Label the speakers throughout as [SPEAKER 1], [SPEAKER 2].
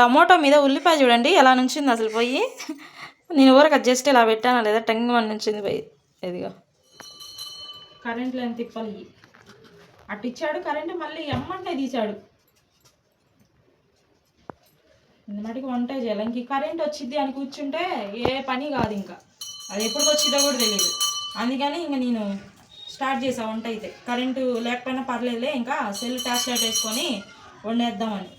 [SPEAKER 1] Tomato మీద ఉల్లిపాయ చూడండి ఎలా నుంచింది అసలు పోయి. నేను ఊరక జస్ట్ ఇలా పెట్టానా లేదా టంగ్ మన నుంచింది పోయి. ఇదిగో కరెంట్ లేని తిప్పాలి. అటు ఇచ్చాడు కరెంటు, మళ్ళీ ఎమ్మంటే తీశాడు. మటుకు వంట చేయాలి. ఇంక కరెంట్ వచ్చింది అని కూర్చుంటే ఏ పని కాదు. ఇంకా అది ఎప్పటికి వచ్చిందో కూడా తెలియదు. అందుకని ఇంక నేను స్టార్ట్ చేసా వంట. అయితే కరెంటు లేకపోయినా పర్లేదులే, ఇంకా సెల్ టార్చ్ లైట్ వేసుకొని వండేద్దామని.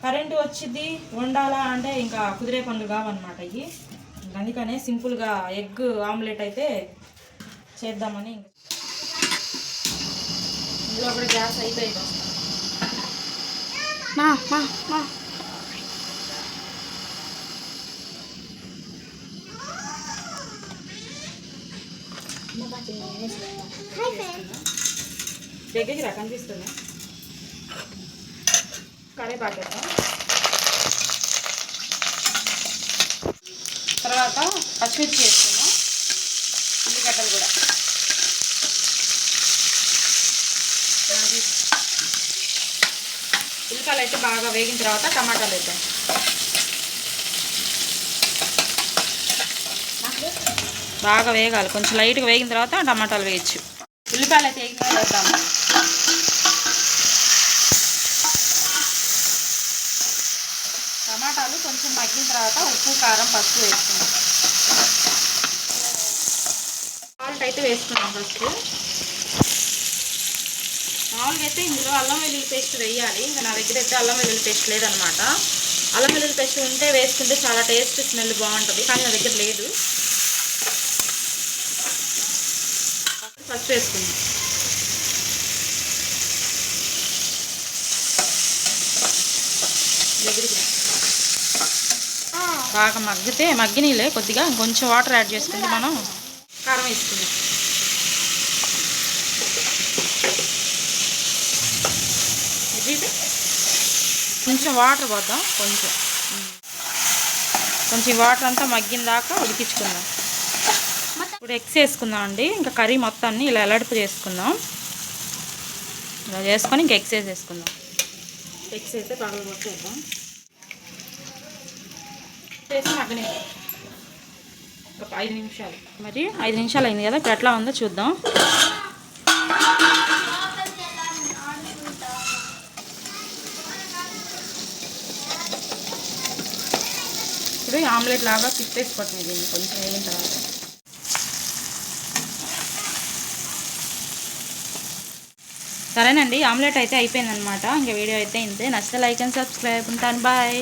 [SPEAKER 1] కరెంటు వచ్చింది వండాలా అంటే ఇంకా కుదిరే పనులు కావన్నమాట ఇవి. అందుకనే సింపుల్గా ఎగ్ ఆమ్లెట్ అయితే చేద్దామని. ఇందులో కూడా గ్యాస్ అయిపోయింది. దగ్గరికి రా, కనిపిస్తుంది. కరివేపాకేద్దాం. తర్వాత పచ్చిమిర్చి వేసుకుందాం, ఉల్లిగడ్డలు కూడా. ఉల్లిపాయలు అయితే బాగా వేగిన తర్వాత టమాటాలు వేద్దాం. బాగా వేగాలి, కొంచెం లైట్గా వేగిన తర్వాత టమాటాలు వేయచ్చు. ఉల్లిపాయలు అయితే వేగిన వేద్దాము. టమాటాలు కొంచెం మగ్గిన తర్వాత ఉప్పు కారం పసుపు వేసుకుందాం. సాల్ట్ అయితే వేసుకున్నాం ఫస్ట్. మామూలుగా అయితే ఇందులో అల్లం వెల్లుల్లి పేస్ట్ వేయాలి. ఇంకా నా దగ్గర అయితే అల్లం వెల్లుల్లి పేస్ట్ లేదనమాట. అల్లం వెల్లుల్లి పేస్ట్ ఉంటే వేసుకుంటే చాలా టేస్ట్ స్మెల్ బాగుంటుంది, కానీ నా దగ్గర లేదు. ఫస్ట్ వేసుకుందాం. దగ్గరికి బాగా మగ్గినీలే కొద్దిగా కొంచెం వాటర్ యాడ్ చేసుకుంటే మనం కారం వేసుకుందాం. కొంచెం వాటర్ పోద్దాం, కొంచెం వాటర్ అంతా మగ్గిన దాకా ఉడికించుకుందాం. ఇప్పుడు ఎగ్స్ వేసుకుందాం అండి. ఇంకా కర్రీ మొత్తాన్ని ఇలా ఎలడుపు చేసుకుందాం. ఇలా చేసుకొని ఇంకా ఎగ్స్ వేసేసుకుందాం. ఎగ్స్ అయితే పగలు కొట్టేద్దాం. చేసి మగ్గని ఒక 5 నిమిషాలు. మరి 5 నిమిషాలు అయింది కదా, ఇప్పుడు ఎట్లా ఉందో చూద్దాం. ఇప్పుడు ఆమ్లెట్ లాగా తిప్పేసుకోవటం దీన్ని కొంచెం వేగిన తర్వాత. సరేనండి, ఆమ్లెట్ అయితే అయిపోయిందనమాట. ఇంకా వీడియో అయితే ఇంతే. నచ్చితే లైక్ అండ్ సబ్స్క్రైబ్. ఉంటాను, బాయ్.